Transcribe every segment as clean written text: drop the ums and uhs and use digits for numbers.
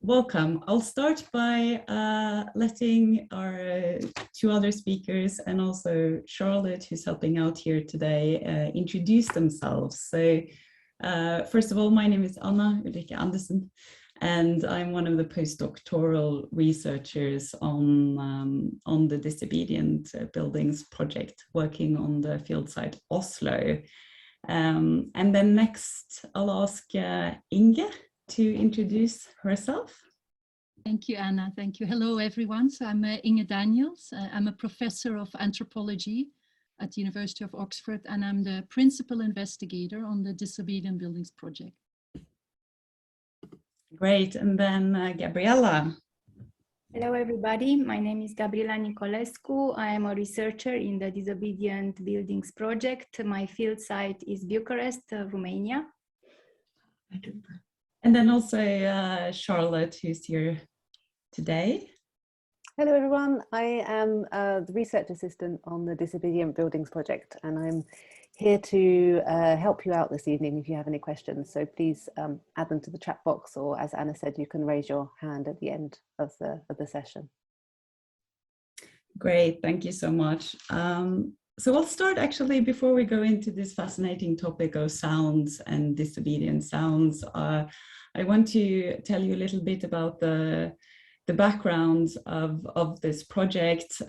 Welcome. I'll start by letting our two other speakers and also Charlotte, who's helping out here today, introduce themselves. So first of all, my name is Ulrikke Andersen, and I'm one of the postdoctoral researchers on the Disobedient Buildings project, working on the field site Oslo. And then next, I'll ask Inge to introduce herself. Thank you, Anna. Thank you. Hello, everyone. So I'm Inge Daniels. I'm a professor of anthropology at the University of Oxford, and I'm the principal investigator on the Disobedient Buildings project. Great. And then Gabriela. Hello, everybody. My name is Gabriela Nicolescu. I am a researcher in the Disobedient Buildings project. My field site is Bucharest, Romania. And then also Charlotte, who's here today. Hello, everyone. I am the research assistant on the Disobedient Buildings project, and I'm here to help you out this evening if you have any questions. So please add them to the chat box, or as Anna said, you can raise your hand at the end of the session. Great, thank you so much. So I'll start actually before we go into this fascinating topic of sounds and disobedient sounds. I want to tell you a little bit about the background of this project,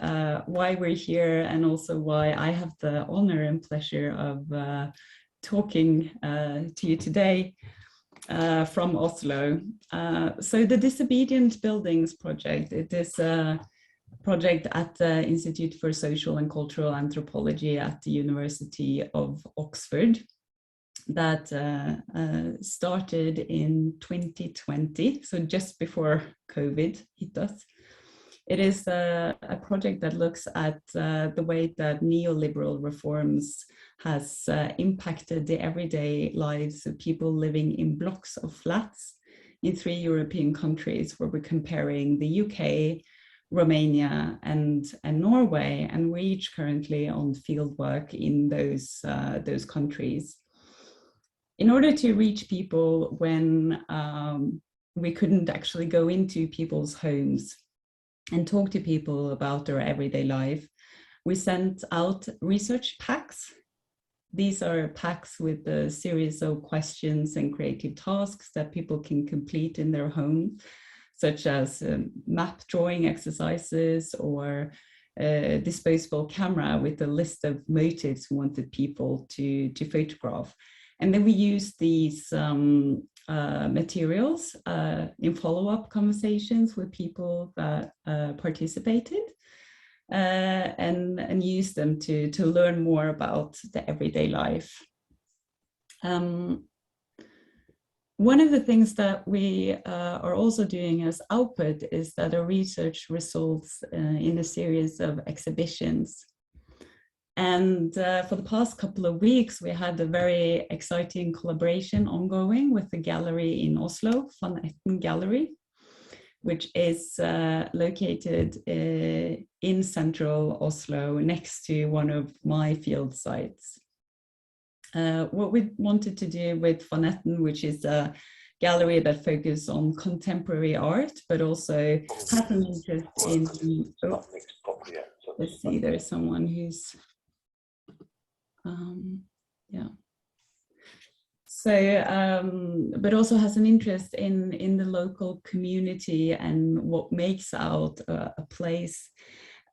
why we're here, and also why I have the honor and pleasure of talking to you today from Oslo. So the Disobedient Buildings project, it is a project at the Institute for Social and Cultural Anthropology at the University of Oxford that started in 2020, so just before COVID hit us. It is a project that looks at the way that neoliberal reforms has impacted the everyday lives of people living in blocks of flats in 3 European countries, where we're comparing the UK, Romania and Norway, and we're each currently on fieldwork in those countries. In order to reach people when we couldn't actually go into people's homes and talk to people about their everyday life, we sent out research packs. These are packs with a series of questions and creative tasks that people can complete in their home, such as map drawing exercises or a disposable camera with a list of motives we wanted people to photograph. And then we use these materials in follow-up conversations with people that participated and use them to learn more about the everyday life. One of the things that we are also doing as output is that our research results in a series of exhibitions. And for the past couple of weeks, we had a very exciting collaboration ongoing with the gallery in Oslo, Van Etten Gallery, which is located in central Oslo next to one of my field sites. What we wanted to do with Van Etten, which is a gallery that focuses on contemporary art, but also has an interest in, oh, let's see, there's someone who's, yeah. So, but also has an interest in the local community and what makes out a place.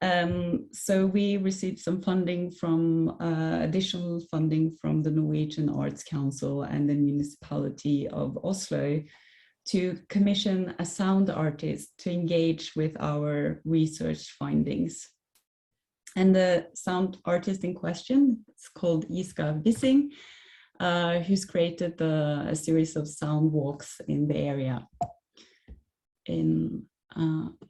So we received some funding from, additional funding from the Norwegian Arts Council and the municipality of Oslo to commission a sound artist to engage with our research findings. And the sound artist in question is called Iska Vissing, who's created a series of sound walks in the area in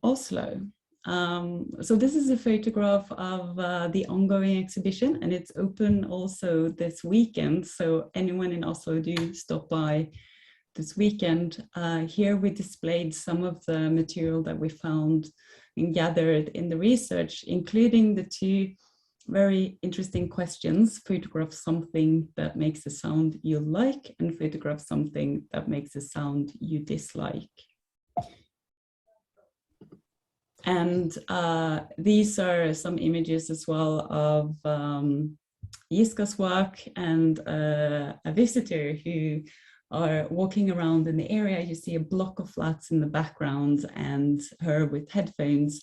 Oslo. So this is a photograph of the ongoing exhibition, and it's open also this weekend. So anyone in Oslo, do stop by this weekend. Here we displayed some of the material that we found and gathered in the research, including the two very interesting questions. Photograph something that makes a sound you like, and photograph something that makes a sound you dislike. And these are some images as well of Jiska's work, and a visitor who are walking around in the area. You see a block of flats in the background and her with headphones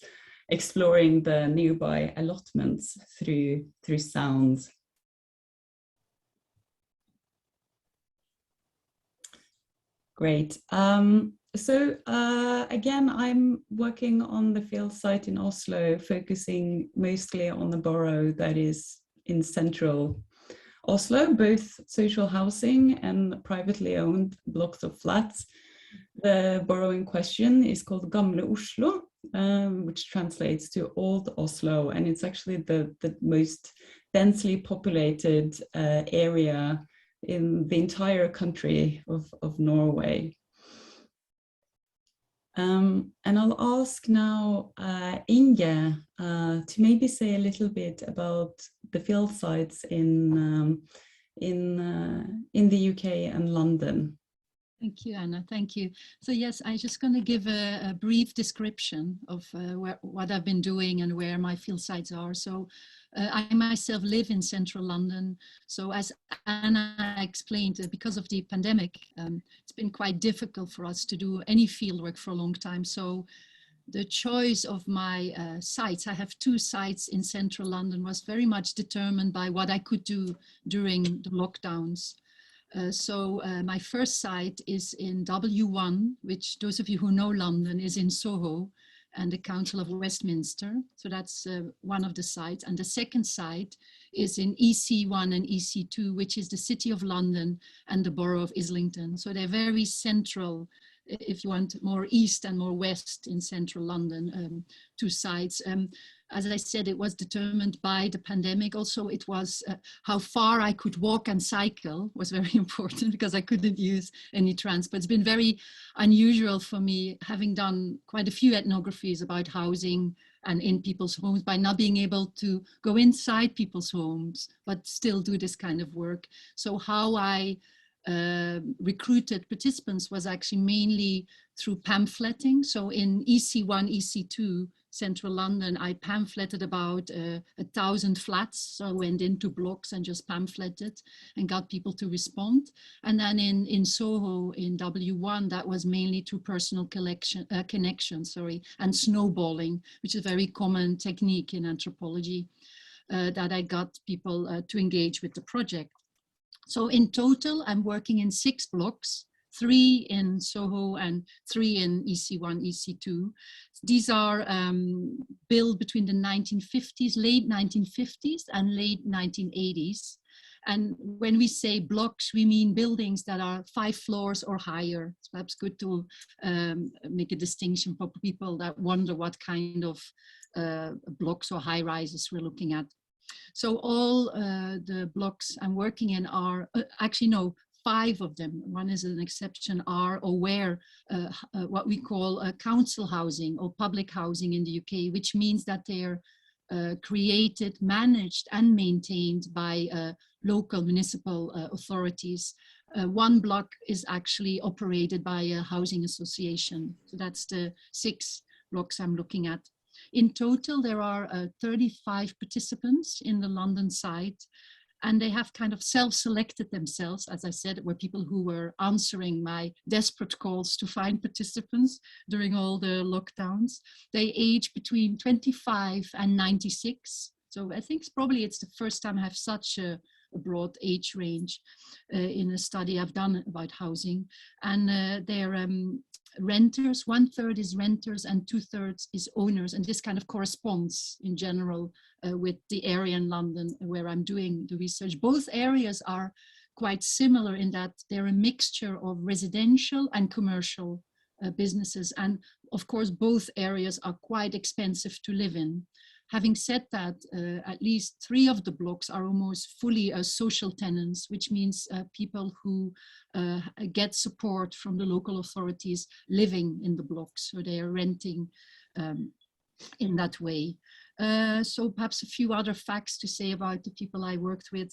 exploring the nearby allotments through sounds. Great. So again, I'm working on the field site in Oslo, focusing mostly on the borough that is in central Oslo, both social housing and privately owned blocks of flats. The borough in question is called Gamle Oslo, which translates to Old Oslo, and it's actually the most densely populated area in the entire country of Norway. And I'll ask now Inge to maybe say a little bit about the field sites in the UK and London. Thank you, Anna. Thank you. So yes, I'm just going to give a brief description of what I've been doing and where my field sites are. So I myself live in central London. So as Anna explained, because of the pandemic, it's been quite difficult for us to do any field work for a long time. So the choice of my sites, I have 2 sites in central London, was very much determined by what I could do during the lockdowns. So my first site is in W1, which those of you who know London is in Soho and the Council of Westminster. So that's one of the sites. And the second site is in EC1 and EC2, which is the City of London and the Borough of Islington. So they're very central, if you want, more east and more west in central London, 2 sites. As I said, it was determined by the pandemic. Also, it was how far I could walk and cycle was very important because I couldn't use any transport. It's been very unusual for me, having done quite a few ethnographies about housing and in people's homes, by not being able to go inside people's homes, but still do this kind of work. So how I recruited participants was actually mainly through pamphleting. So in EC1, EC2, central London, I pamphleted about 1,000 flats. So I went into blocks and just pamphleted and got people to respond. And then in Soho, in W1, that was mainly through personal connection, and snowballing, which is a very common technique in anthropology, that I got people to engage with the project. So in total, I'm working in 6 blocks, 3 in Soho and 3 in EC1, EC2. These are built between the 1950s, late 1950s and late 1980s. And when we say blocks, we mean buildings that are 5 floors or higher. It's perhaps good to make a distinction for people that wonder what kind of blocks or high rises we're looking at. So all the blocks I'm working in are, actually no, 5 of them, one is an exception, are or were what we call council housing or public housing in the UK, which means that they're created, managed and maintained by local municipal authorities. One block is actually operated by a housing association. So that's the 6 blocks I'm looking at. In total, there are 35 participants in the London site, and they have kind of self-selected themselves. As I said, were people who were answering my desperate calls to find participants during all the lockdowns. They age between 25 and 96. So I think it's the first time I have such a broad age range in a study I've done about housing. And they're renters, 1/3 is renters and 2/3 is owners. And this kind of corresponds in general with the area in London where I'm doing the research. Both areas are quite similar in that they're a mixture of residential and commercial businesses. And of course, both areas are quite expensive to live in. Having said that, at least 3 of the blocks are almost fully social tenants, which means people who get support from the local authorities living in the blocks. So they are renting in that way. So perhaps a few other facts to say about the people I worked with.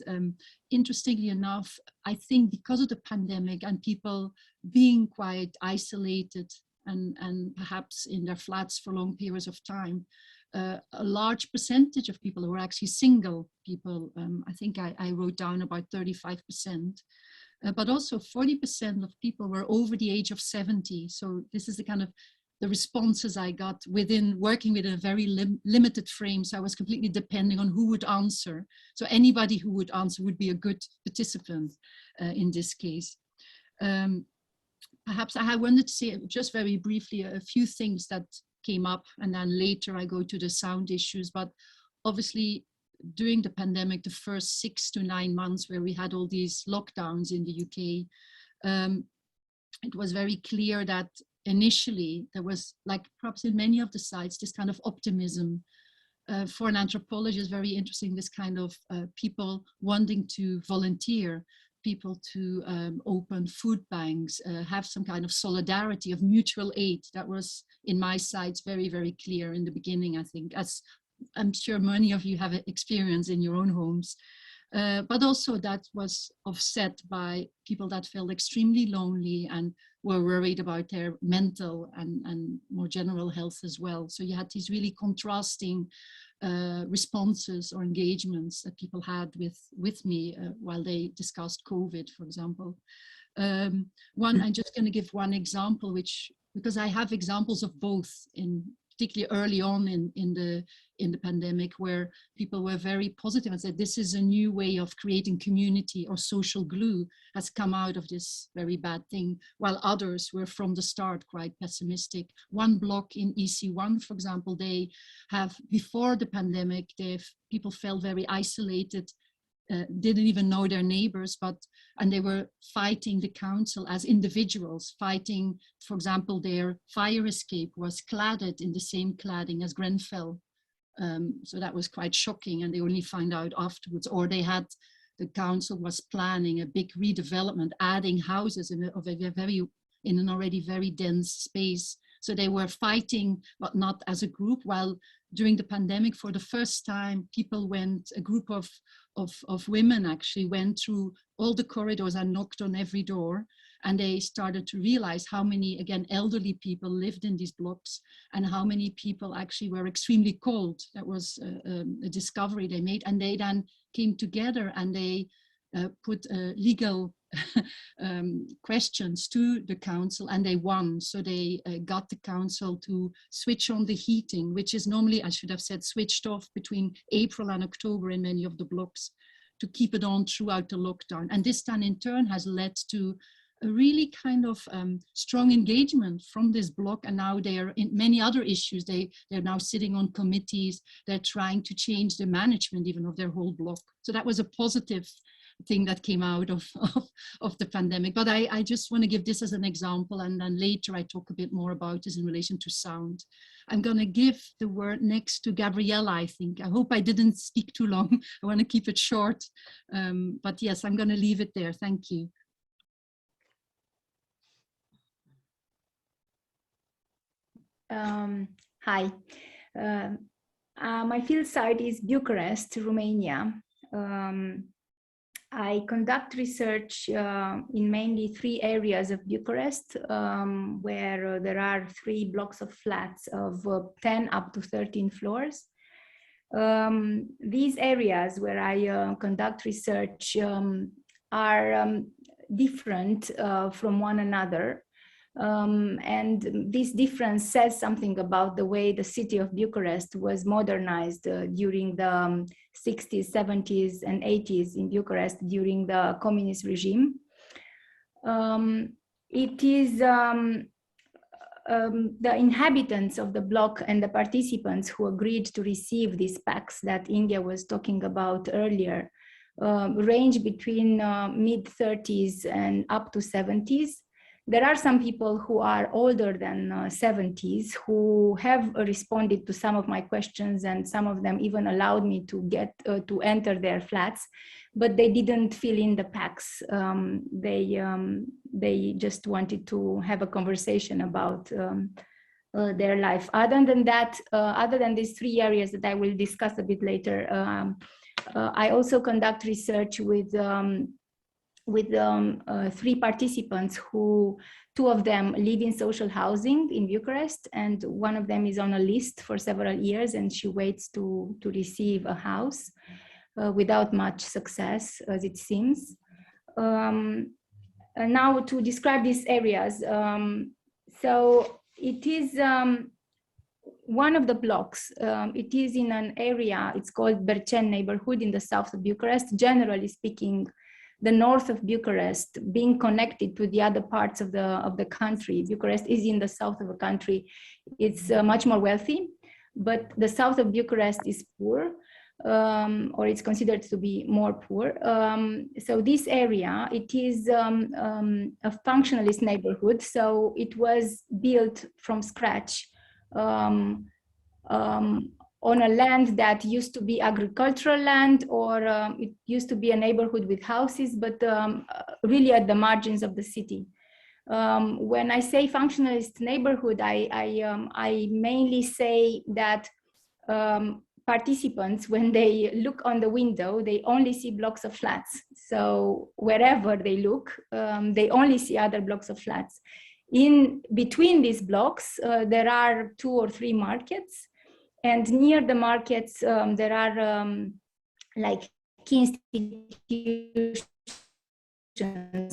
Interestingly enough, I think because of the pandemic and people being quite isolated and perhaps in their flats for long periods of time, a large percentage of people were actually single people. I think I wrote down about 35%. But also 40% of people were over the age of 70. So this is the kind of the responses I got within working with a very limited frame. So I was completely depending on who would answer. So anybody who would answer would be a good participant in this case. Perhaps I wanted to say just very briefly a few things that came up, and then later I go to the sound issues. But obviously, during the pandemic, the first 6 to 9 months where we had all these lockdowns in the UK, it was very clear that initially there was, like perhaps in many of the sites, this kind of optimism. For an anthropologist, very interesting, this kind of people wanting to volunteer, people to open food banks, have some kind of solidarity, of mutual aid. That was in my sites very, very clear in the beginning, I think, as I'm sure many of you have experience in your own homes, but also that was offset by people that felt extremely lonely and were worried about their mental and more general health as well. So you had these really contrasting responses or engagements that people had with me while they discussed COVID, for example. I'm just going to give one example, because I have examples of both particularly early on in the pandemic, where people were very positive and said, this is a new way of creating community, or social glue has come out of this very bad thing, while others were from the start quite pessimistic. One block in EC1, for example, they have, before the pandemic, people felt very isolated, didn't even know their neighbors, and they were fighting the council as individuals, fighting, for example, their fire escape was cladded in the same cladding as Grenfell. So that was quite shocking, and they only find out afterwards. Or the council was planning a big redevelopment, adding houses in an already very dense space. So they were fighting, but not as a group. While during the pandemic, for the first time, a group of women actually went through all the corridors and knocked on every door. And they started to realize how many, again, elderly people lived in these blocks, and how many people actually were extremely cold. That was a discovery they made. And they then came together and they put legal questions to the council, and they won. So they got the council to switch on the heating, which is normally, I should have said, switched off between April and October in many of the blocks, to keep it on throughout the lockdown. And this then in turn has led to a really kind of strong engagement from this block. And now they are in many other issues. They're now sitting on committees. They're trying to change the management even of their whole block. So that was a positive thing that came out of the pandemic. But I just want to give this as an example, and then later I talk a bit more about this in relation to sound. I'm going to give the word next to Gabriela, I think. I hope I didn't speak too long. I want to keep it short. But yes, I'm going to leave it there. Thank you. Hi. My field site is Bucharest, Romania. I conduct research in mainly 3 areas of Bucharest, where there are 3 blocks of flats of 10 up to 13 floors. These areas where I conduct research are different from one another. And this difference says something about the way the city of Bucharest was modernized during the 60s, 70s, and 80s in Bucharest during the communist regime. It is the inhabitants of the block and the participants who agreed to receive these packs that Inge was talking about earlier, range between mid-30s and up to 70s. There are some people who are older than 70s who have responded to some of my questions, and some of them even allowed me to get to enter their flats, but they didn't fill in the packs. They just wanted to have a conversation about their life. Other than that, other than these three areas that I will discuss a bit later, I also conduct research with three participants who, two of them live in social housing in Bucharest, and one of them is on a list for several years, and she waits to receive a house without much success, as it seems. Now to describe these areas, so it is one of the blocks. It is in an area, it's called Berceni neighborhood in the south of Bucharest. Generally speaking, the north of Bucharest being connected to the other parts of the country. Bucharest is in the south of the country. It's much more wealthy, but the south of Bucharest is poor, or it's considered to be more poor. So this area, it is a functionalist neighborhood. So it was built from scratch on a land that used to be agricultural land, or it used to be a neighborhood with houses, but really at the margins of the city. When I say functionalist neighborhood, I mainly say that participants, when they look on the window, they only see blocks of flats. So wherever they look, they only see other blocks of flats. In between these blocks, there are 2 or 3 markets. And near the markets, there are like key institutions,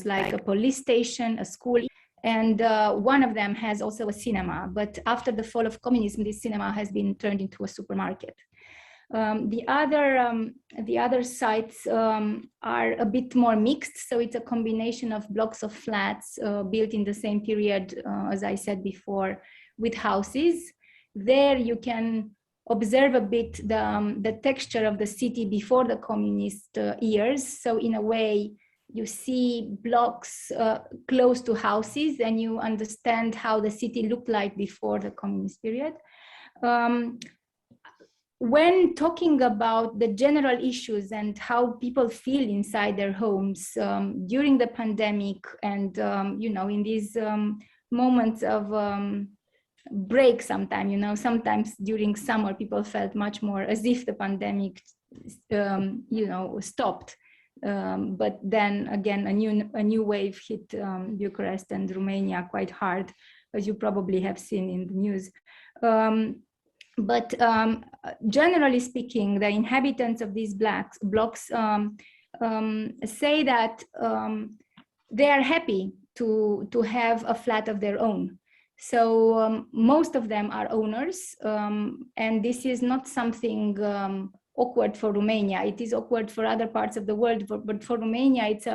like a police station, a school, and one of them has also a cinema. But after the fall of communism, this cinema has been turned into a supermarket. The other sites are a bit more mixed. So it's a combination of blocks of flats built in the same period, as I said before, with houses. There you can observe a bit the texture of the city before the communist years. So in a way, you see blocks close to houses, and you understand how the city looked like before the communist period. When talking about the general issues and how people feel inside their homes during the pandemic, and in these moments of break, sometimes during summer, people felt much more as if the pandemic stopped. But then again, a new wave hit Bucharest and Romania quite hard, as you probably have seen in the news. But generally speaking, the inhabitants of these blocks say that they are happy to have a flat of their own. So most of them are owners, and this is not something awkward for Romania. It is awkward for other parts of the world, but for Romania, it's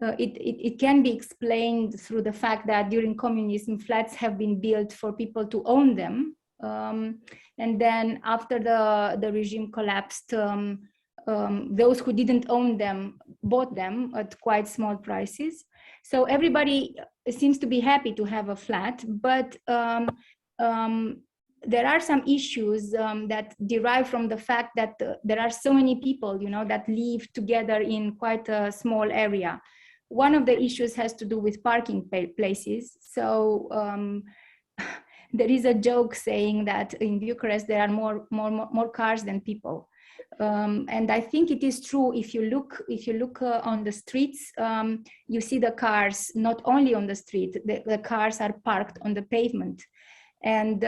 it can be explained through the fact that during communism, flats have been built for people to own them. And then after the regime collapsed, those who didn't own them bought them at quite small prices. So everybody seems to be happy to have a flat, but there are some issues that derive from the fact that there are so many people, that live together in quite a small area. One of the issues has to do with parking places. So there is a joke saying that in Bucharest there are more cars than people. And I think it is true. If you look on the streets, you see the cars not only on the street. The cars are parked on the pavement, and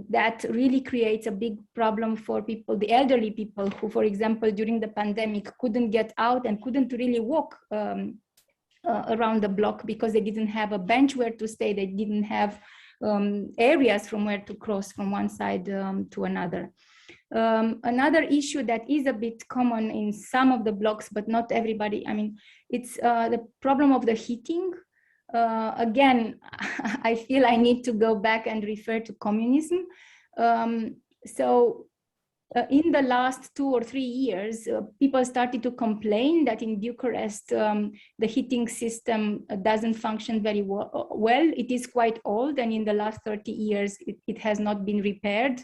that really creates a big problem for people, the elderly people, who, for example, during the pandemic, couldn't get out and couldn't really walk around the block because they didn't have a bench where to stay. They didn't have areas from where to cross from one side to another. Another issue that is a bit common in some of the blocks, but not everybody, it's the problem of the heating. Again, I feel I need to go back and refer to communism. In the last 2 or 3 years, people started to complain that in Bucharest, the heating system doesn't function very well. It is quite old, and in the last 30 years, it has not been repaired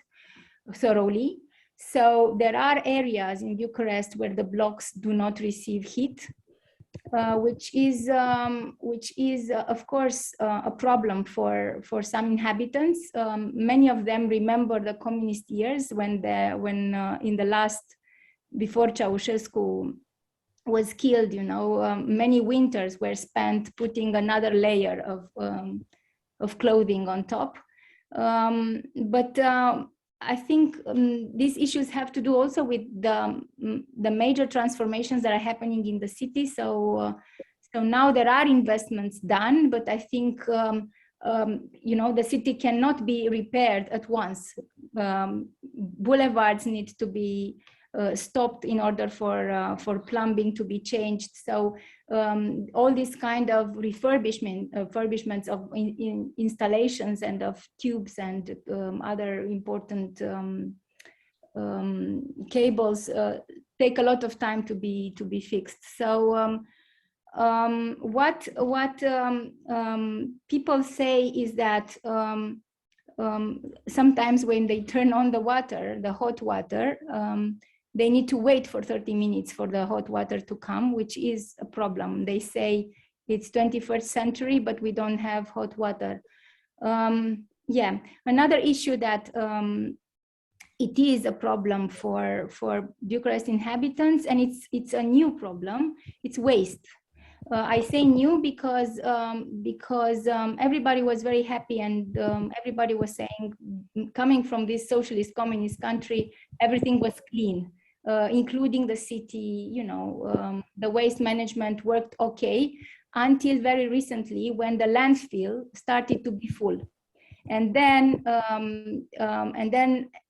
thoroughly. So there are areas in Bucharest where the blocks do not receive heat. which is of course a problem for some inhabitants. Many of them remember the communist years when in the last, before Ceausescu was killed, you know, many winters were spent putting another layer of clothing on top. But I think these issues have to do also with the major transformations that are happening in the city. So now there are investments done, but I think you know, the city cannot be repaired at once. Boulevards need to be stopped in order for plumbing to be changed. So all these kind of refurbishments of installations and of tubes and other important cables take a lot of time to be fixed. So what people say is that sometimes when they turn on the water, the hot water, they need to wait for 30 minutes for the hot water to come, which is a problem. They say it's 21st century, but we don't have hot water. Yeah, another issue that it is a problem for Bucharest inhabitants, and it's a new problem, it's waste. I say new because everybody was very happy, and everybody was saying, coming from this socialist communist country, everything was clean, including the city. You know, the waste management worked okay until very recently, when the landfill started to be full, and then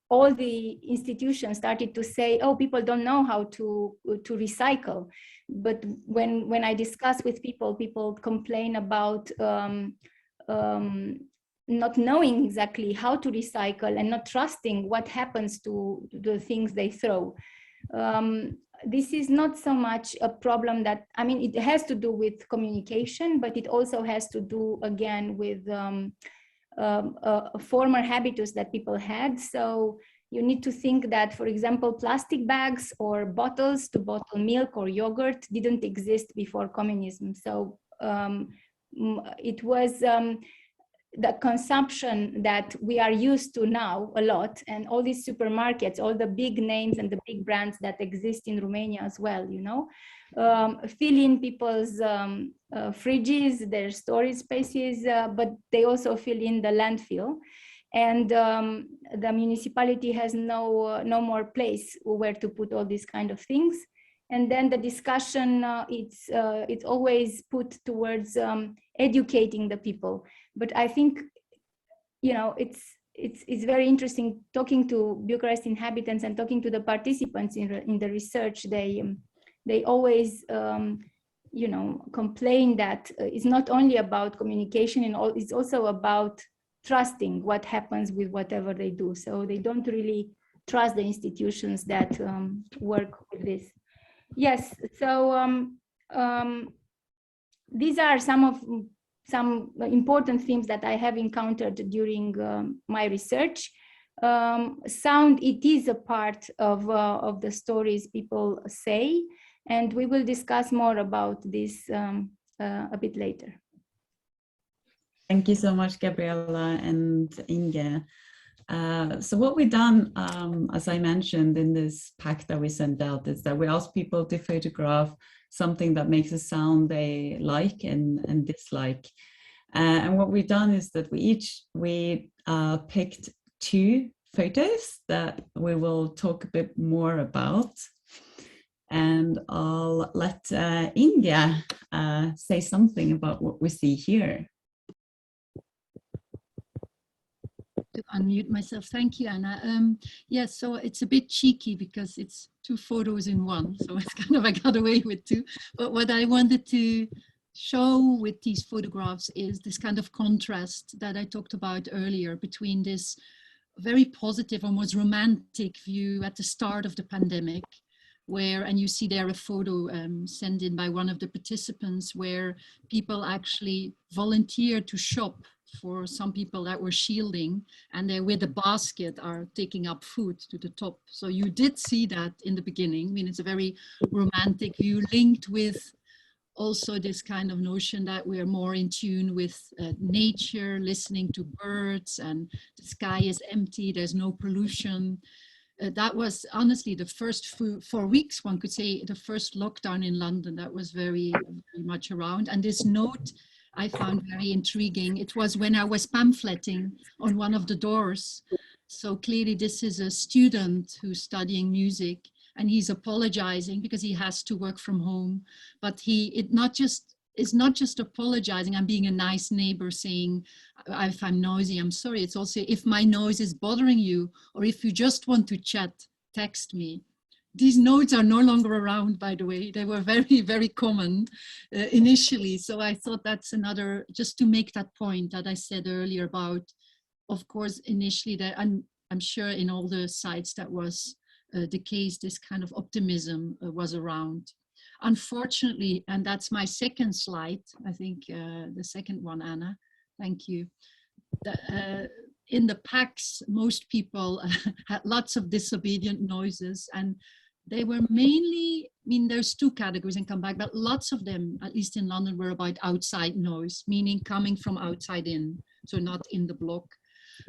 all the institutions started to say, oh, people don't know how to recycle. But when I discuss with people complain about not knowing exactly how to recycle and not trusting what happens to the things they throw. This is not so much a problem that, I mean, it has to do with communication, but it also has to do again with former habitus that people had. So you need to think that, for example, plastic bags or bottles to bottle milk or yogurt didn't exist before communism. So it was the consumption that we are used to now a lot, and all these supermarkets, all the big names and the big brands that exist in Romania as well, you know, fill in people's fridges, their storage spaces, but they also fill in the landfill. And the municipality has no more place where to put all these kind of things. And then the discussion, it's always put towards educating the people. But I think, you know, it's very interesting talking to Bucharest inhabitants and talking to the participants in the research. They always, you know, complain that it's not only about communication, and it's also about trusting what happens with whatever they do. So they don't really trust the institutions that work with this. Yes, so these are some important themes that I have encountered during my research. Sound, it is a part of the stories people say, and we will discuss more about this a bit later. Thank you so much, Gabriela and Inge. So what we've done, as I mentioned in this pack that we sent out, is that we asked people to photograph something that makes a sound they like and dislike. And what we've done is that we picked 2 photos that we will talk a bit more about. And I'll let Inge say something about what we see here. To unmute myself. Thank you, Anna. Yes, so it's a bit cheeky because it's 2 photos in one, so it's kind of, I got away with 2. But what I wanted to show with these photographs is this kind of contrast that I talked about earlier between this very positive, almost romantic view at the start of the pandemic, where, and you see there a photo sent in by one of the participants, where people actually volunteered to shop for some people that were shielding, and they with a basket are taking up food to the top. So you did see that in the beginning. I mean, it's a very romantic view linked with Also this kind of notion that we're more in tune with nature, listening to birds, and the sky is empty, there's no pollution. That was honestly the first 4 weeks, one could say, the first lockdown in London, that was very, very much around. And this note I found very intriguing. It was when I was pamphleting on one of the doors. So clearly this is a student who's studying music, and he's apologizing because he has to work from home. But it's not just apologizing and being a nice neighbor saying, if I'm noisy, I'm sorry. It's also, if my noise is bothering you, or if you just want to chat, text me. These notes are no longer around, by the way. They were very, very common initially. So I thought that's another, just to make that point that I said earlier about, of course, initially, I'm sure in all the sites that was the case, this kind of optimism was around. Unfortunately, and that's my second slide, I think the second one, Anna, thank you. In the packs, most people had lots of disobedient noises, and they were mainly, I mean, there's two categories and come back, but lots of them, at least in London, were about outside noise, meaning coming from outside in, so not in the block.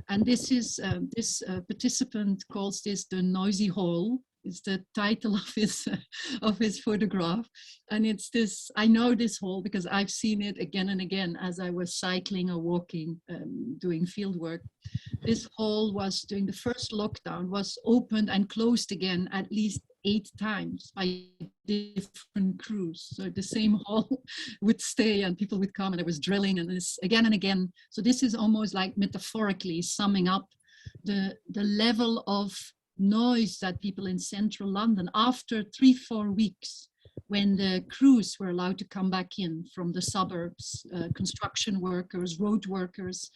And this is, this participant calls this the noisy hall. It's the title of his photograph. And it's this, I know this hall because I've seen it again and again as I was cycling or walking, doing field work. This hall was, during the first lockdown, was opened and closed again at least 8 times by different crews. So the same hall would stay and people would come and there was drilling and this again and again. So this is almost like metaphorically summing up the level of noise that people in central London, after 3-4 weeks, when the crews were allowed to come back in from the suburbs, construction workers, road workers,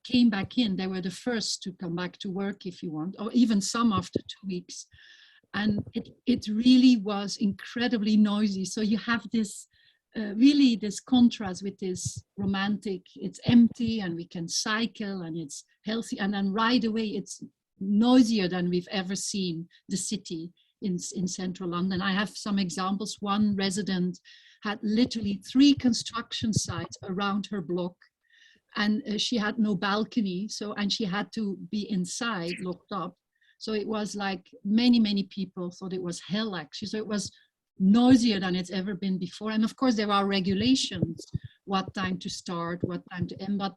came back in. They were the first to come back to work, if you want, or even some after 2 weeks. And it really was incredibly noisy. So you have this, really this contrast with this romantic, it's empty and we can cycle and it's healthy. And then right away, it's noisier than we've ever seen the city in central London. I have some examples. One resident had literally 3 construction sites around her block, and she had no balcony, and she had to be inside, locked up. So it was like many people thought it was hell, actually. So it was noisier than it's ever been before. And of course there are regulations, what time to start, what time to end, but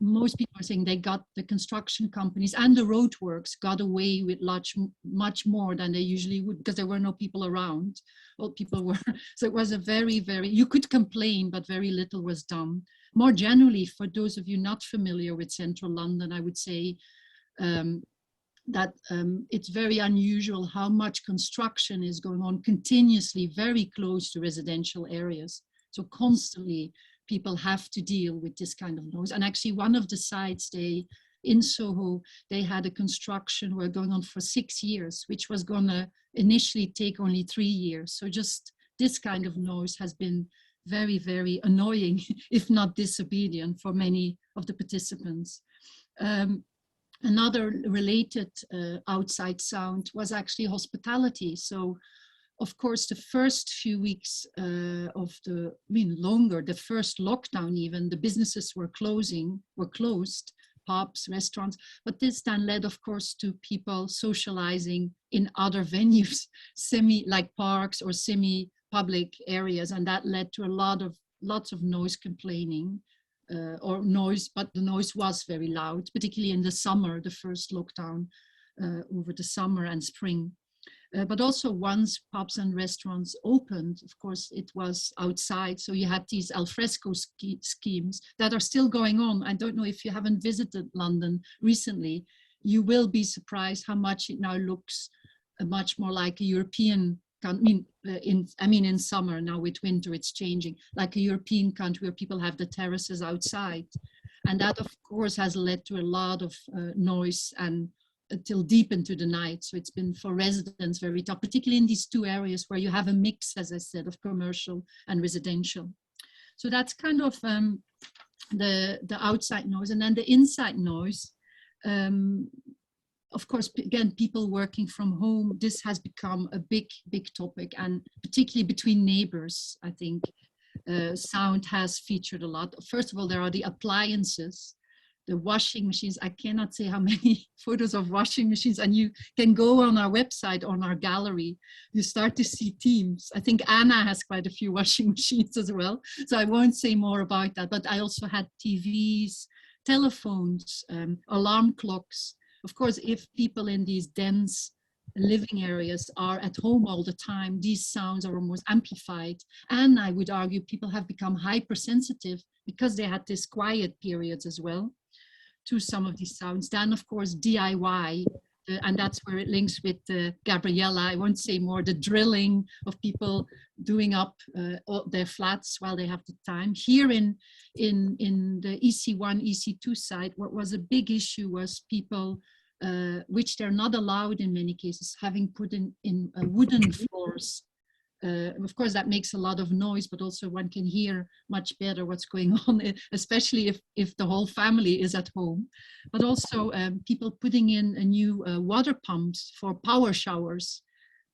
most people are saying the construction companies and the roadworks got away with much more than they usually would, because there were no people around. Well, people were, so it was a very, you could complain, but very little was done. More generally, for those of you not familiar with central London, I would say that it's very unusual how much construction is going on continuously, very close to residential areas. So constantly people have to deal with this kind of noise. And actually one of the sites in Soho, they had a construction were going on for 6 years, which was gonna initially take only 3 years. So just this kind of noise has been very annoying, if not disobedient, for many of the participants. Another related outside sound was actually hospitality. So of course, the first few weeks longer, the first lockdown even, the businesses were closed, pubs, restaurants, but this then led, of course, to people socializing in other venues, like parks or semi-public areas, and that led to lots of noise complaining. But the noise was very loud, particularly in the summer, the first lockdown over the summer and spring. But also once pubs and restaurants opened, of course, it was outside. So you had these alfresco schemes that are still going on. I don't know if you haven't visited London recently, you will be surprised how much it now looks much more like a European country. In summer, now with winter, it's changing, like a European country where people have the terraces outside. And that, of course, has led to a lot of noise and till deep into the night. So it's been for residents very tough, particularly in these 2 areas where you have a mix, as I said, of commercial and residential. So that's kind of the outside noise. And then the inside noise, of course, again, people working from home, this has become a big topic, and particularly between neighbors, I think. sound has featured a lot. First of all, there are the appliances, the washing machines. I cannot say how many photos of washing machines, and you can go on our website, on our gallery, you start to see themes. I think Anna has quite a few washing machines as well, so I won't say more about that. But I also had TVs, telephones, alarm clocks. Of course, if people in these dense living areas are at home all the time, these sounds are almost amplified. And I would argue people have become hypersensitive because they had these quiet periods as well to some of these sounds. Then, of course, DIY, and that's where it links with Gabriela. I won't say more, the drilling of people doing up their flats while they have the time. Here in the EC1, EC2 side, what was a big issue was people, which they're not allowed in many cases, having put in wooden floors. Of course, that makes a lot of noise, but also one can hear much better what's going on, especially if the whole family is at home. But also people putting in a new water pumps for power showers.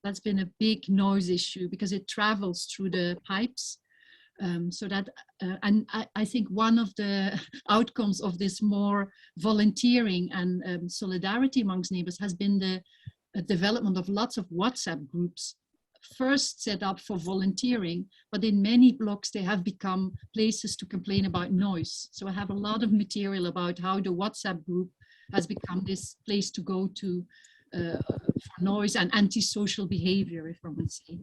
That's been a big noise issue because it travels through the pipes. So that, and I think one of the outcomes of this more volunteering and solidarity amongst neighbors has been the development of lots of WhatsApp groups, first set up for volunteering, but in many blocks they have become places to complain about noise. So I have a lot of material about how the WhatsApp group has become this place to go to for noise and antisocial behavior, if I would say.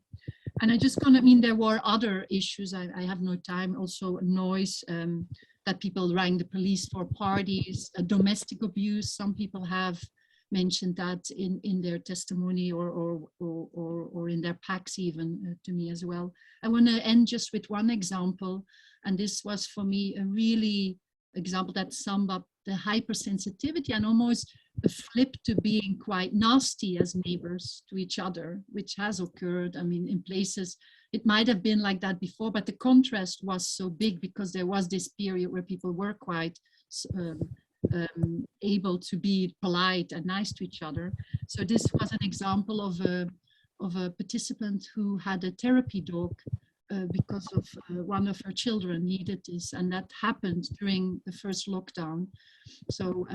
And I just kind of mean there were other issues, I have no time, also noise, that people rang the police for parties, domestic abuse. Some people have mentioned that in their testimony or in their packs even to me as well. I want to end just with one example, and this was for me a really example that summed up the hypersensitivity and almost a flip to being quite nasty as neighbors to each other, which has occurred. I mean, in places it might have been like that before, but the contrast was so big because there was this period where people were quite able to be polite and nice to each other. So this was an example of a participant who had a therapy dog because of one of her children needed this, and that happened during the first lockdown. So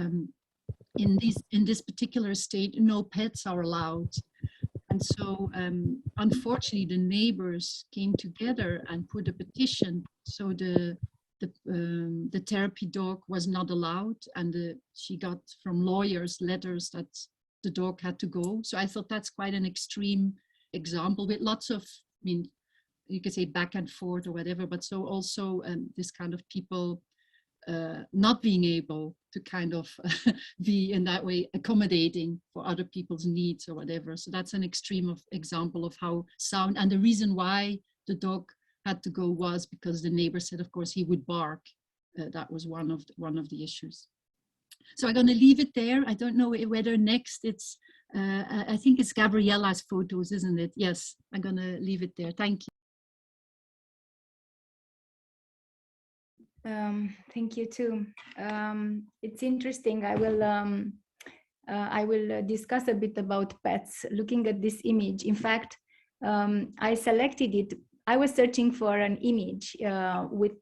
in this particular state, no pets are allowed. And so unfortunately the neighbors came together and put a petition. So the therapy dog was not allowed, and she got from lawyers letters that the dog had to go. So I thought that's quite an extreme example with lots of, I mean, you could say back and forth or whatever, but so also this kind of people not being able to kind of be in that way accommodating for other people's needs or whatever. So that's an extreme example of how sound, and the reason why the dog had to go was because the neighbor said, of course, he would bark. That was one of the issues. So I'm going to leave it there. I don't know whether next it's, I think it's Gabriela's photos, isn't it? Yes, I'm going to leave it there. Thank you. Thank you too. It's interesting. I will discuss a bit about pets. Looking at this image, in fact, I selected it. I was searching for an image with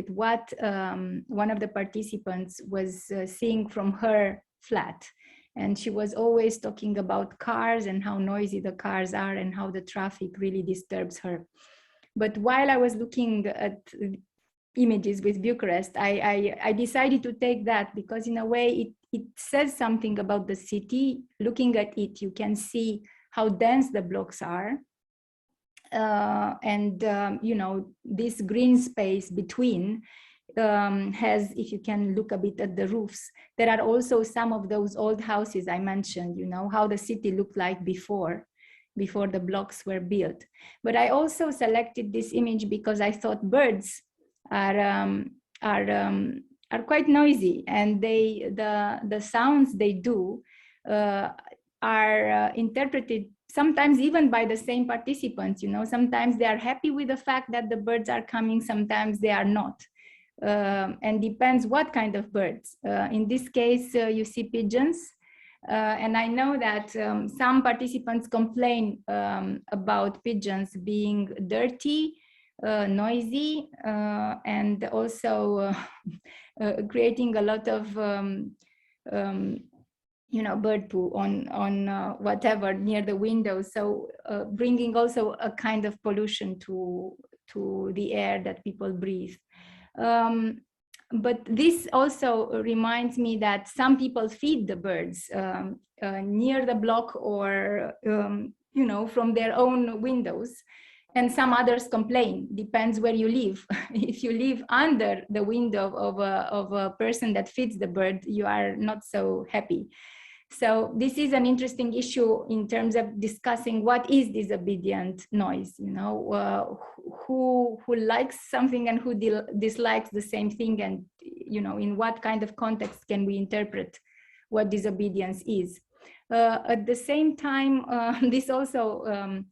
what one of the participants was seeing from her flat, and she was always talking about cars and how noisy the cars are and how the traffic really disturbs her. But while I was looking at images with Bucharest, I decided to take that because in a way it says something about the city. Looking at it, you can see how dense the blocks are. You know, this green space between has, if you can look a bit at the roofs, there are also some of those old houses I mentioned, you know, how the city looked like before the blocks were built. But I also selected this image because I thought birds are quite noisy, and the sounds they do are interpreted sometimes even by the same participants. You know, sometimes they are happy with the fact that the birds are coming, sometimes they are not, and depends what kind of birds. In this case, you see pigeons, and I know that some participants complain about pigeons being dirty, noisy, and also creating a lot of bird poo on whatever near the windows. So bringing also a kind of pollution to the air that people breathe. But this also reminds me that some people feed the birds near the block or from their own windows, and some others complain. Depends where you live. If you live under the window of a person that feeds the bird, you are not so happy. So this is an interesting issue in terms of discussing what is disobedient noise, who likes something and who dislikes the same thing, and in what kind of context can we interpret what disobedience is. At the same time, this also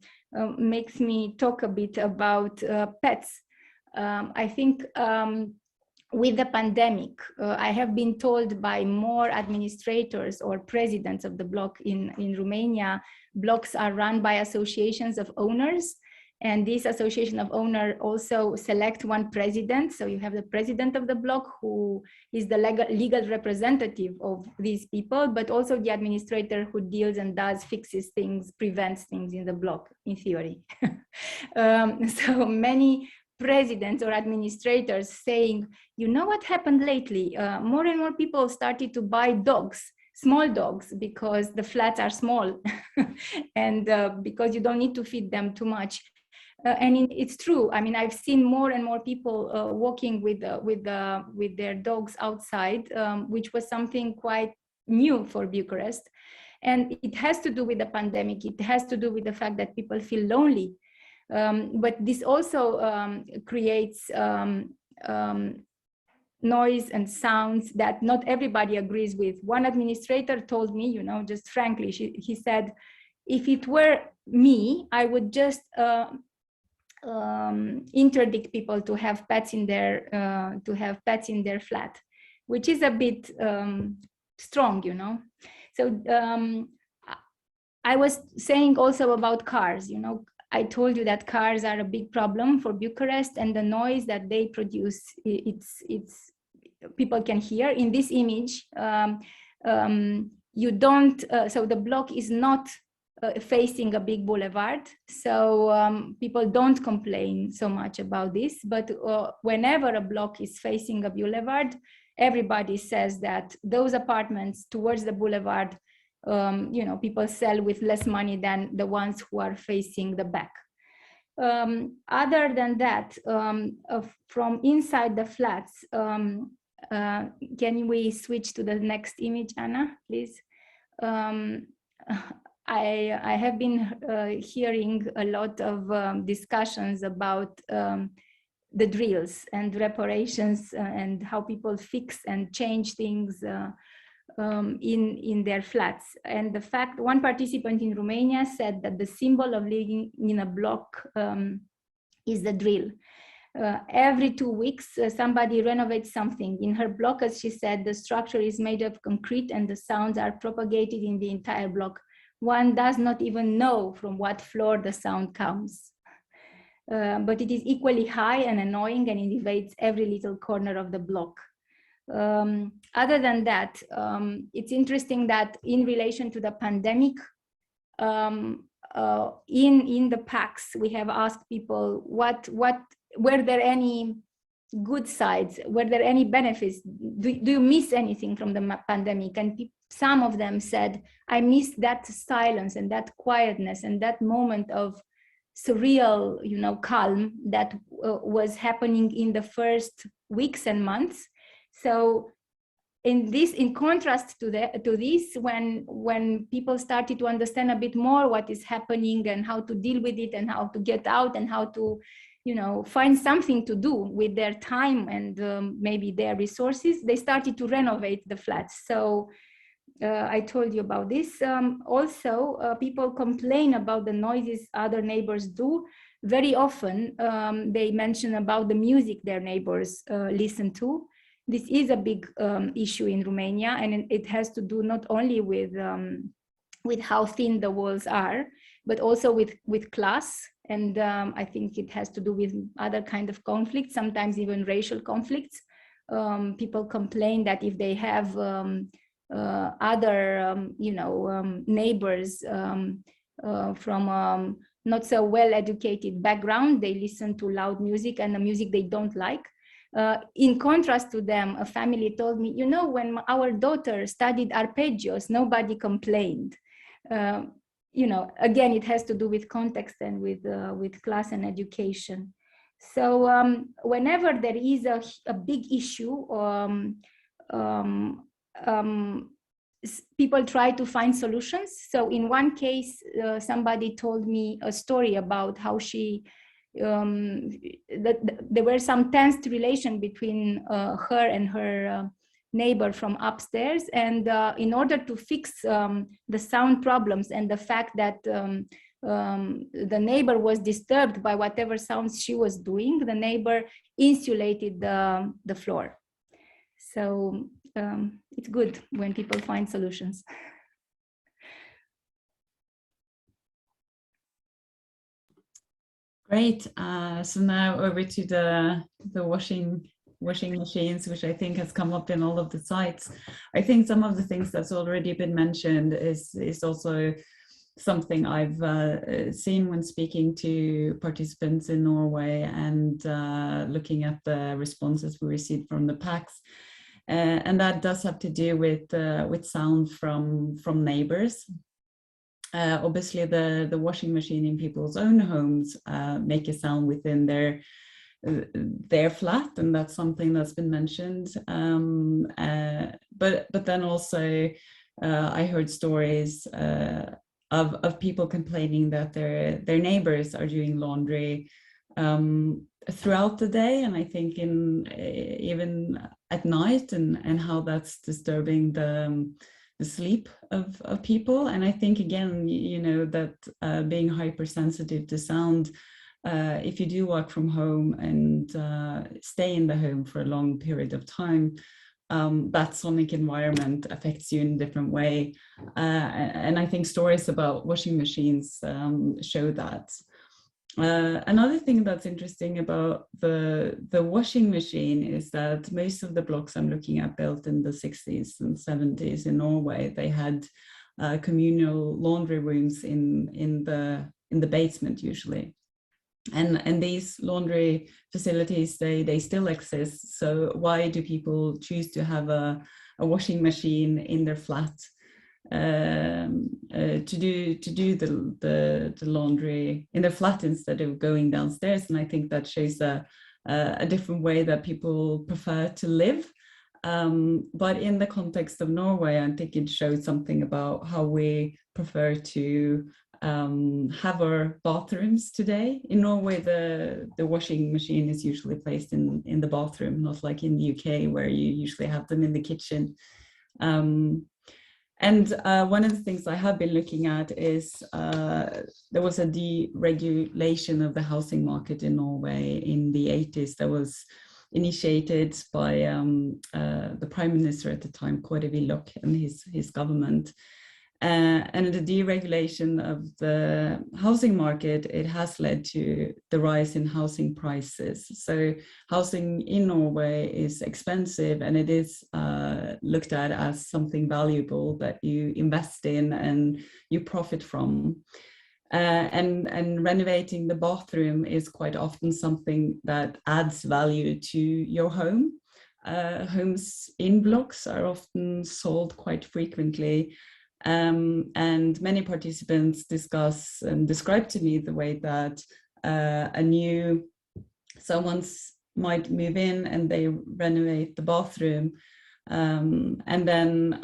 makes me talk a bit about pets. I think with the pandemic, I have been told by more administrators or presidents of the block in Romania, blocks are run by associations of owners. And this association of owners also select one president. So you have the president of the block, who is the legal representative of these people, but also the administrator who deals and fixes things, prevents things in the block, in theory. So many presidents or administrators saying, what happened lately? More and more people started to buy dogs, small dogs, because the flats are small and because you don't need to feed them too much. And it's true. I mean, I've seen more and more people walking with their dogs outside, which was something quite new for Bucharest. And it has to do with the pandemic. It has to do with the fact that people feel lonely. But this also creates noise and sounds that not everybody agrees with. One administrator told me, just frankly, he said, if it were me, I would just interdict people to have pets in their flat, which is a bit strong, So I was saying also about cars, I told you that cars are a big problem for Bucharest, and the noise that they produce, it's people can hear. In this image, you don't, so the block is not facing a big boulevard, so people don't complain so much about this. But whenever a block is facing a boulevard, everybody says that those apartments towards the boulevard, people sell with less money than the ones who are facing the back. Other than that, from inside the flats, can we switch to the next image, Anna, please? I have been hearing a lot of discussions about the drills and reparations and how people fix and change things in their flats. And the fact, one participant in Romania said that the symbol of living in a block is the drill. Every 2 weeks, somebody renovates something. In her block, as she said, the structure is made of concrete and the sounds are propagated in the entire block. One does not even know from what floor the sound comes. But it is equally high and annoying, and it invades every little corner of the block. Other than that, it's interesting that in relation to the pandemic, in the packs, we have asked people were there any good sides? Were there any benefits? Do you miss anything from the pandemic? And some of them said, I miss that silence and that quietness and that moment of surreal, calm that was happening in the first weeks and months. So in contrast to this, when people started to understand a bit more what is happening and how to deal with it and how to get out and how to, find something to do with their time and maybe their resources, they started to renovate the flats. So I told you about this. Also, people complain about the noises other neighbors do. Very often, they mention about the music their neighbors listen to. This is a big issue in Romania, and it has to do not only with how thin the walls are, but also with class. And I think it has to do with other kind of conflicts, sometimes even racial conflicts. People complain that if they have other, neighbors from not so well-educated background, they listen to loud music and the music they don't like. In contrast to them, a family told me, when our daughter studied arpeggios, nobody complained. Again, it has to do with context and with class and education. So whenever there is a big issue, people try to find solutions. So in one case, somebody told me a story about how there were some tense relation between her and her neighbor from upstairs, and in order to fix the sound problems and the fact that the neighbor was disturbed by whatever sounds she was doing, the neighbor insulated the floor. So it's good when people find solutions. Great. So now over to the washing machines, which I think has come up in all of the sites. I think some of the things that's already been mentioned is also something I've seen when speaking to participants in Norway and looking at the responses we received from the packs. And that does have to do with sound from neighbors. Obviously, the washing machine in people's own homes make a sound within their flat, and that's something that's been mentioned. But then also, I heard stories of people complaining that their neighbors are doing laundry throughout the day, and I think even at night, and how that's disturbing the sleep of people. And I think, again, that being hypersensitive to sound, if you do work from home and stay in the home for a long period of time, that sonic environment affects you in a different way. And I think stories about washing machines show that. Another thing that's interesting about the washing machine is that most of the blocks I'm looking at, built in the 60s and 70s in Norway, they had communal laundry rooms in the basement usually. And these laundry facilities, they still exist. So why do people choose to have a washing machine in their flat to do the laundry in their flat instead of going downstairs? And I think that shows a different way that people prefer to live. But in the context of Norway, I think it shows something about how we prefer to have our bathrooms today. In Norway, the washing machine is usually placed in the bathroom, not like in the UK where you usually have them in the kitchen. And one of the things I have been looking at is there was a deregulation of the housing market in Norway in the 80s that was initiated by the Prime Minister at the time, Kåre Willoch, and his government. And the deregulation of the housing market, it has led to the rise in housing prices. So housing in Norway is expensive, and it is looked at as something valuable that you invest in and you profit from. And renovating the bathroom is quite often something that adds value to your home. Homes in blocks are often sold quite frequently. And many participants discuss and describe to me the way that someone might move in and they renovate the bathroom, and then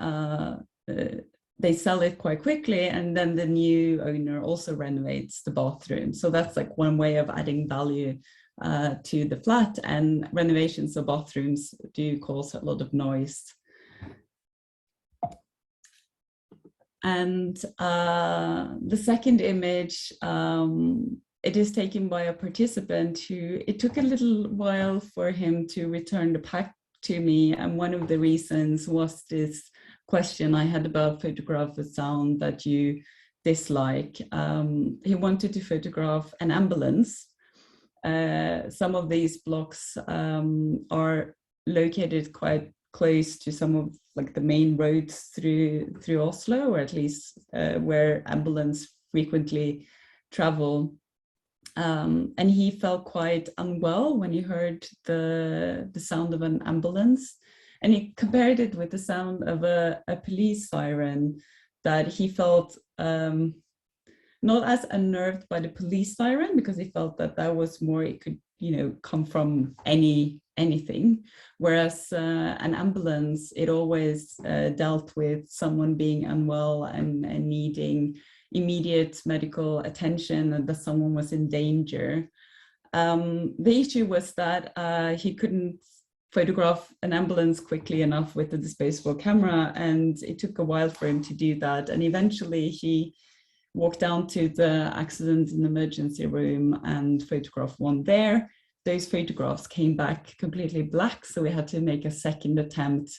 they sell it quite quickly, and then the new owner also renovates the bathroom. So that's like one way of adding value to the flat, and renovations of bathrooms do cause a lot of noise. And the second image, it is taken by a participant who, it took a little while for him to return the pack to me. And one of the reasons was this question I had about photograph with sound, that you dislike. He wanted to photograph an ambulance. Some of these blocks are located quite close to some of like the main roads through Oslo, or at least where ambulance frequently travel. And he felt quite unwell when he heard the sound of an ambulance, and he compared it with the sound of a police siren, that he felt not as unnerved by the police siren, because he felt that that was more, it could, you know, come from anything, whereas an ambulance, it always dealt with someone being unwell and needing immediate medical attention, and that someone was in danger. The issue was that he couldn't photograph an ambulance quickly enough with the disposable camera, and it took a while for him to do that. And eventually he walked down to the accident and emergency room and photographed one there. Those photographs came back completely black, so we had to make a second attempt.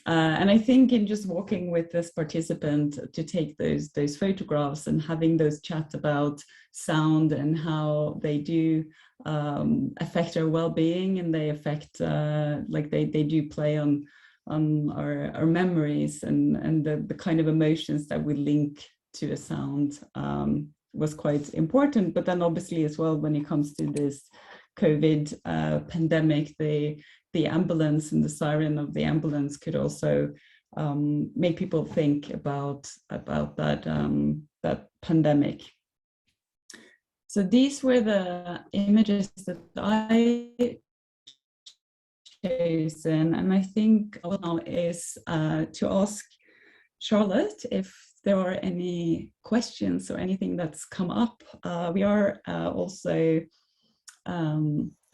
And I think in just walking with this participant to take those photographs and having those chats about sound and how they do affect our well-being, and they affect like they do play on our memories and the kind of emotions that we link to a sound, was quite important. But then obviously as well, when it comes to this COVID pandemic, the ambulance and the siren of the ambulance could also make people think about that pandemic. So these were the images that I chosen, and I think now is to ask Charlotte if there are any questions or anything that's come up. We are also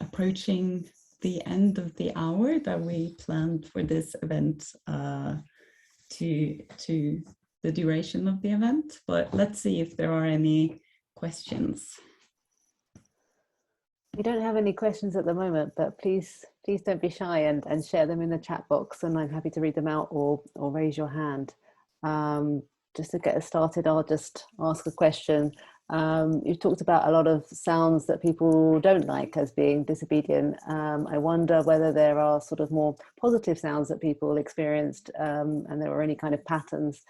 approaching the end of the hour that we planned for this event, to the duration of the event, but let's see if there are any questions. We don't have any questions at the moment, but please don't be shy and share them in the chat box, and I'm happy to read them out or raise your hand. Just to get us started, I'll just ask a question. You've talked about a lot of sounds that people don't like as being disobedient. I wonder whether there are sort of more positive sounds that people experienced, and there were any kind of patterns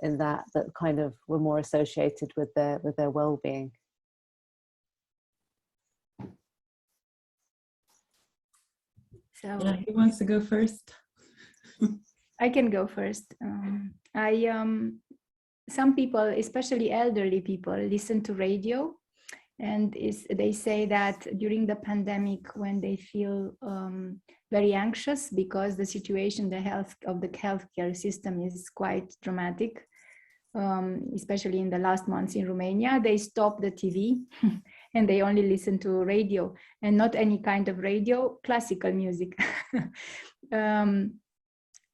in that kind of were more associated with their well-being. So yeah, who wants to go first? I can go first. Some people, especially elderly people, listen to radio, and they say that during the pandemic, when they feel very anxious because the situation, the healthcare system is quite dramatic, especially in the last months in Romania, they stop the TV and they only listen to radio, and not any kind of radio, classical music.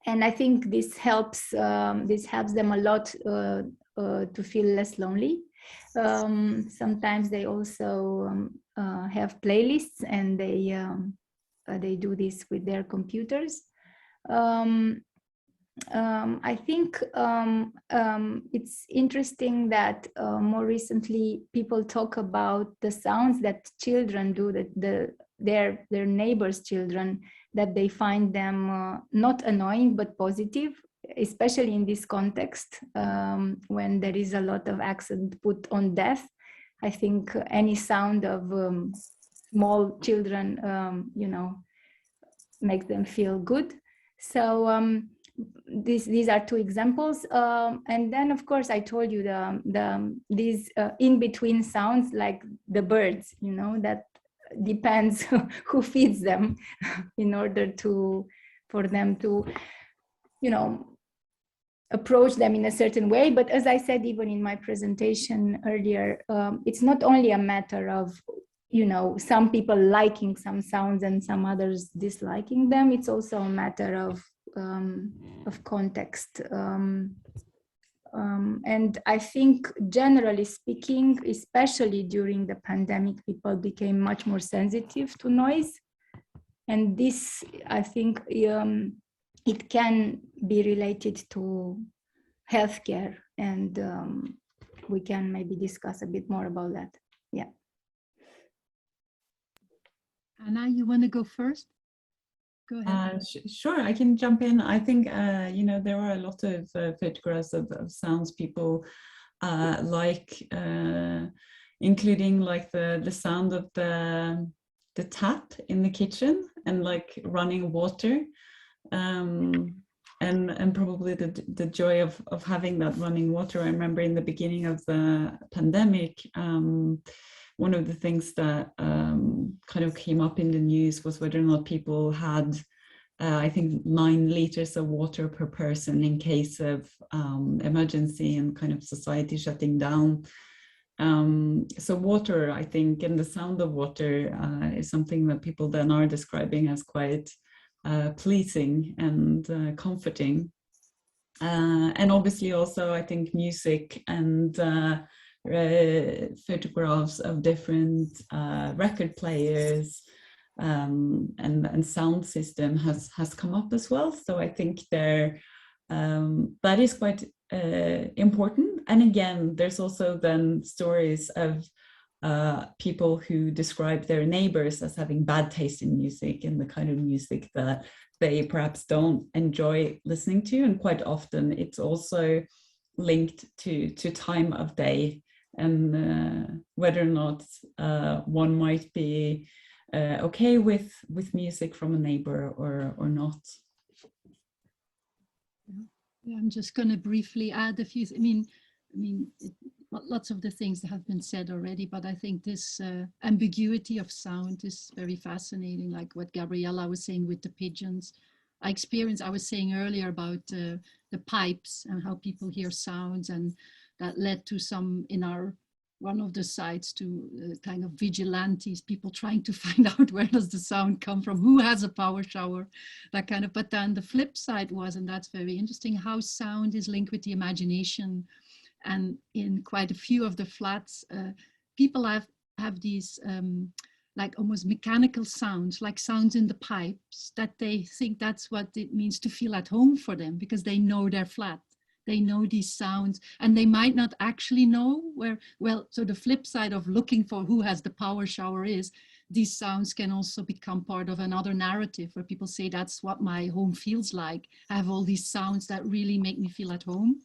And I think this helps them a lot to feel less lonely. Sometimes they also have playlists, and they do this with their computers. I think it's interesting that more recently people talk about the sounds that children do, that their neighbors' children, that they find them not annoying but positive, especially in this context when there is a lot of accent put on death. I think any sound of small children, make them feel good. So these are two examples, and then of course I told you these in between sounds, like the birds, that depends who feeds them in order for them to approach them in a certain way. But as I said even in my presentation earlier, it's not only a matter of some people liking some sounds and some others disliking them. It's also a matter of context, and I think generally speaking, especially during the pandemic, people became much more sensitive to noise, and this, I think, it can be related to healthcare and we can maybe discuss a bit more about that. Yeah. Anna, you want to go first? Go ahead. Sure, I can jump in. I think, you know, there are a lot of photographs of sounds people like, including like the sound of the tap in the kitchen and like running water, and probably the joy of having that running water. I remember in the beginning of the pandemic, one of the things that kind of came up in the news was whether or not people had, I think, 9 liters of water per person in case of emergency and kind of society shutting down. So water, I think, and the sound of water is something that people then are describing as quite pleasing and comforting. And obviously also, I think, music and photographs of different record players and sound system has come up as well. So I think there that is quite important. And again, there's also then stories of people who describe their neighbors as having bad taste in music and the kind of music that they perhaps don't enjoy listening to. And quite often it's also linked to time of day and whether or not one might be okay with music from a neighbor or not. Yeah, I'm just going to briefly add a few. I mean, lots of the things that have been said already, but I think this ambiguity of sound is very fascinating. Like what Gabriela was saying with the pigeons. I was saying earlier about the pipes and how people hear sounds, and that led to some in one of the sites to kind of vigilantes, people trying to find out where does the sound come from, who has a power shower, that kind of. But then the flip side was, and that's very interesting, how sound is linked with the imagination. And in quite a few of the flats, people have these like almost mechanical sounds, like sounds in the pipes, that they think that's what it means to feel at home for them, because they know their flat. They know these sounds, and they might not actually know where. Well, so the flip side of looking for who has the power shower is, these sounds can also become part of another narrative where people say, that's what my home feels like. I have all these sounds that really make me feel at home.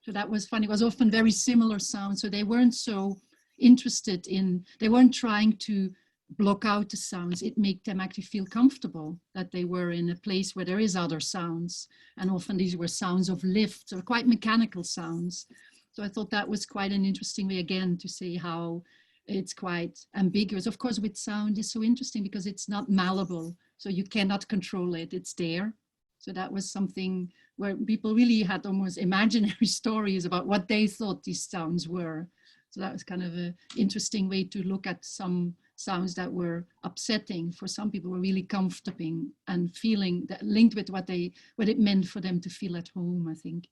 So that was funny. It was often very similar sounds. So they weren't so interested in, they weren't trying to block out the sounds. It made them actually feel comfortable that they were in a place where there is other sounds. And often these were sounds of lifts or quite mechanical sounds. So I thought that was quite an interesting way, again, to say how it's quite ambiguous. Of course, with sound is so interesting because it's not malleable. So you cannot control it, it's there. So that was something where people really had almost imaginary stories about what they thought these sounds were. So that was kind of an interesting way to look at some sounds that were upsetting. For some people were really comforting and feeling that linked with what it meant for them to feel at home, I think.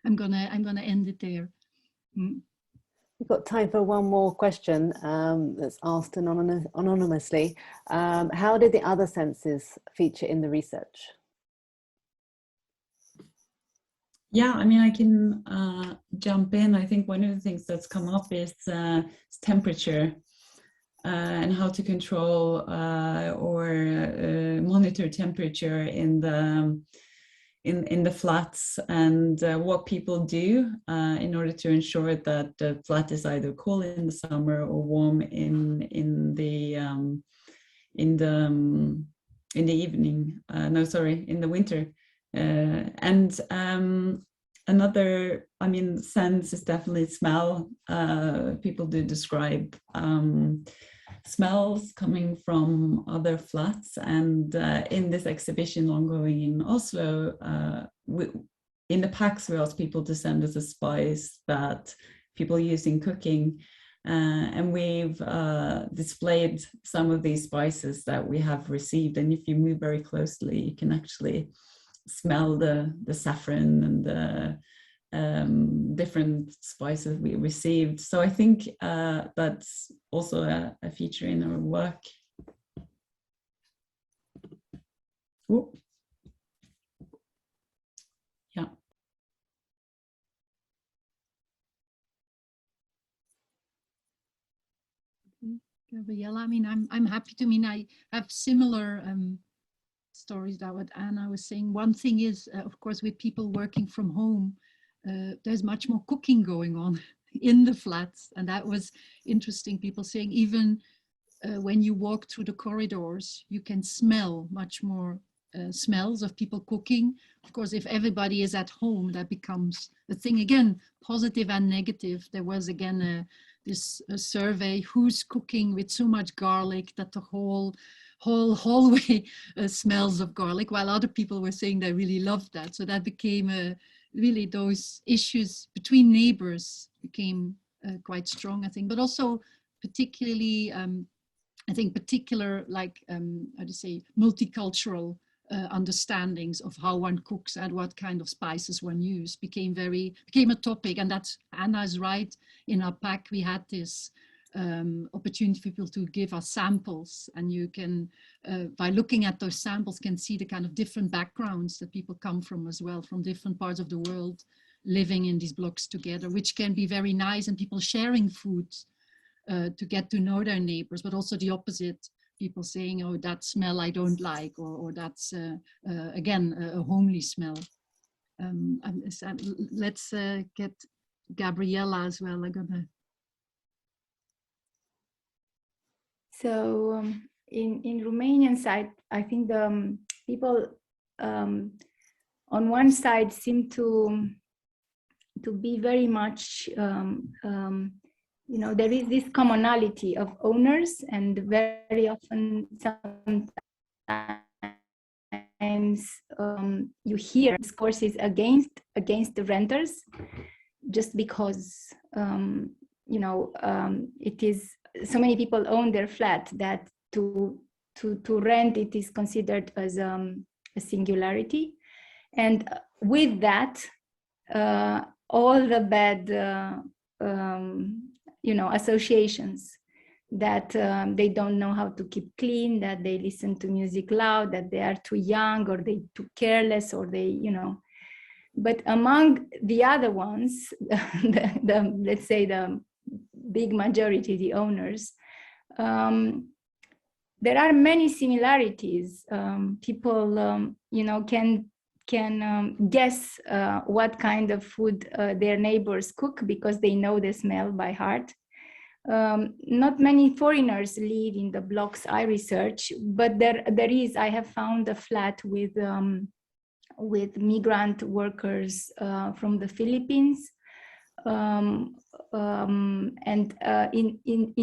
I'm gonna end it there. We've got time for one more question that's asked anonymously. How did the other senses feature in the research? Yeah, I mean, I can jump in. I think one of the things that's come up is temperature and how to control or monitor temperature in the flats, and what people do in order to ensure that the flat is either cool in the summer or warm in the evening. In the winter. Another, I mean, sense is definitely smell. People do describe smells coming from other flats, and in this exhibition ongoing in Oslo, in the packs we asked people to send us a spice that people use in cooking, and we've displayed some of these spices that we have received, and if you move very closely you can actually smell the saffron and the different spices we received. So I think that's also a feature in our work. Ooh. Yeah. Gabriela. I mean, I'm happy to. I mean, I have similar stories that what Anna was saying. One thing is, of course, with people working from home, there's much more cooking going on in the flats, and that was interesting. People saying even when you walk through the corridors, you can smell much more smells of people cooking. Of course, if everybody is at home, that becomes a thing again, positive and negative. There was again this survey, who's cooking with so much garlic that the whole hallway smells of garlic, while other people were saying they really loved that. So that became really those issues between neighbors became quite strong, I think, but also particularly I think particular, like, how do you say, multicultural understandings of how one cooks and what kind of spices one uses became a topic. And that's, Anna's right, in our pack we had this opportunity for people to give us samples, and you can, by looking at those samples, can see the kind of different backgrounds that people come from as well, from different parts of the world, living in these blocks together, which can be very nice, and people sharing food to get to know their neighbors, but also the opposite, people saying, oh, that smell I don't like, or that's, again, a homely smell. Let's get Gabriela as well. So in Romanian side, I think the people on one side seem to be very much you know, there is this commonality of owners, and very often, sometimes you hear discourses against the renters, just because you know, it is so many people own their flat that to rent it is considered as a singularity, and with that all the bad you know, associations, that they don't know how to keep clean, that they listen to music loud, that they are too young, or they too careless, or they, you know. But among the other ones, let's say the big majority, the owners, there are many similarities. People, you know, can guess what kind of food their neighbors cook, because they know the smell by heart. Not many foreigners live in the blocks I research, but there is, I have found a flat with migrant workers from the Philippines.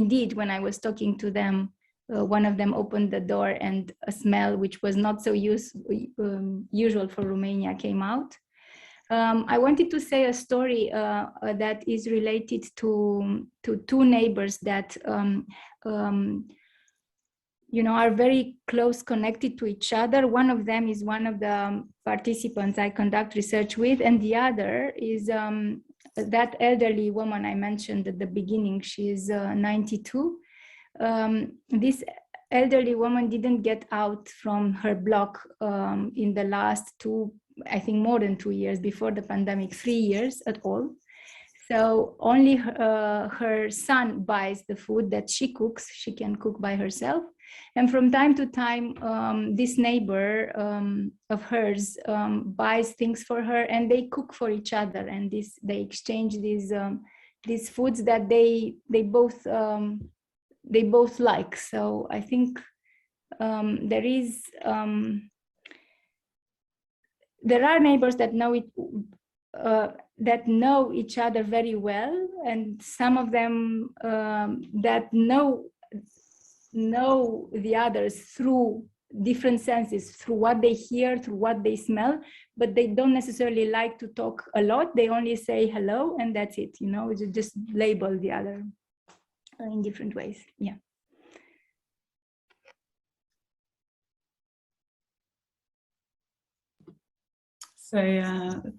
Indeed, when I was talking to them, one of them opened the door, and a smell which was not so usual for Romania came out. I wanted to say a story that is related to two neighbors that you know, are very close connected to each other. One of them is one of the participants I conduct research with, and the other is that elderly woman I mentioned at the beginning. She is 92. This elderly woman didn't get out from her block in the last I think more than 2 years, before the pandemic, 3 years at all. So only her son buys the food that she cooks. She can cook by herself. And from time to time, this neighbor of hers buys things for her, and they cook for each other. And they exchange these foods that they both like. So I think there are neighbors that know it, that know each other very well, and some of them that know the others through different senses, through what they hear, through what they smell, but they don't necessarily like to talk a lot. They only say hello, and that's it, you know, just label the other in different ways. Yeah. So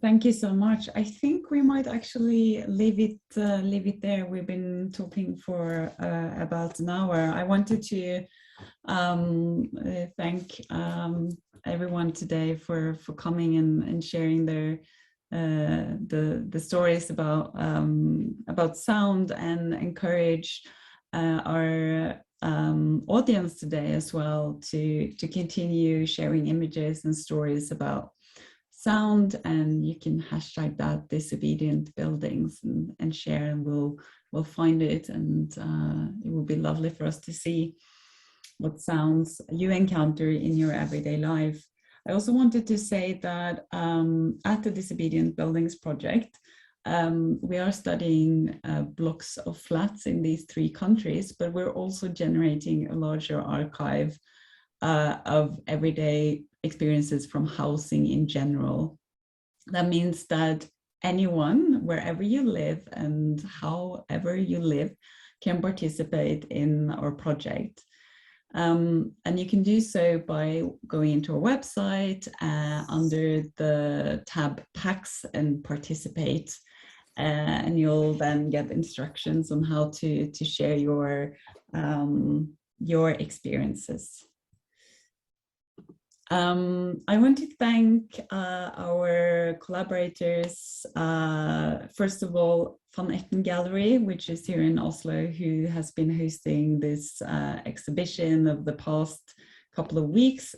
thank you so much. I think we might actually leave it there. We've been talking for about an hour. I wanted to thank everyone today for coming and sharing their the stories about sound, and encourage our audience today as well to continue sharing images and stories about sound, and you can hashtag that Disobedient Buildings and share, and we'll find it, and it will be lovely for us to see what sounds you encounter in your everyday life. I also wanted to say that at the Disobedient Buildings project, we are studying blocks of flats in these 3 countries, but we're also generating a larger archive of everyday experiences from housing in general. That means that anyone, wherever you live and however you live, can participate in our project. And you can do so by going into our website under the tab Packs and Participate, and you'll then get instructions on how to share your experiences. I want to thank our collaborators. First of all, Van Etten Gallery, which is here in Oslo, who has been hosting this exhibition of the past couple of weeks.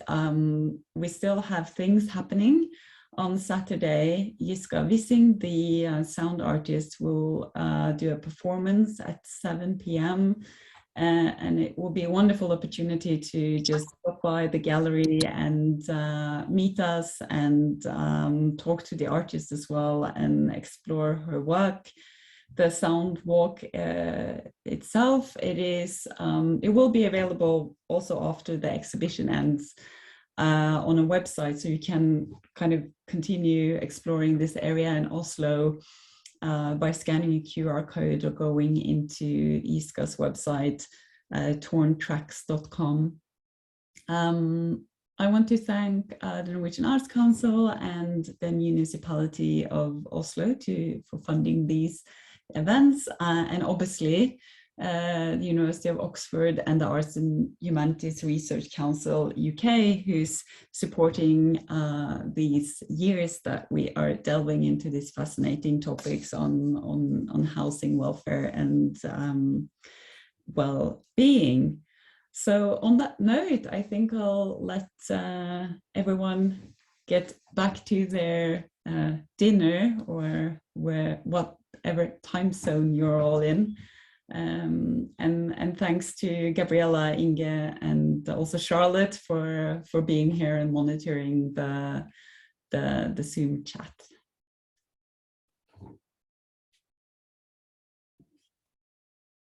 We still have things happening. On Saturday, Jiska Wissing, the sound artist, will do a performance at 7 p.m. And it will be a wonderful opportunity to just stop by the gallery and meet us and talk to the artist as well and explore her work. The sound walk itself, it will be available also after the exhibition ends on a website, so you can kind of continue exploring this area in Oslo by scanning a QR code or going into Jiska's website, torntracks.com. I want to thank the Norwegian Arts Council and the municipality of Oslo for funding these events, and obviously the University of Oxford and the Arts and Humanities Research Council UK, who's supporting these years that we are delving into these fascinating topics on housing, welfare, and well-being. So on that note, I think I'll let everyone get back to their dinner or whatever time zone you're all in. And thanks to Gabriela, Inge, and also Charlotte for being here and monitoring the Zoom chat.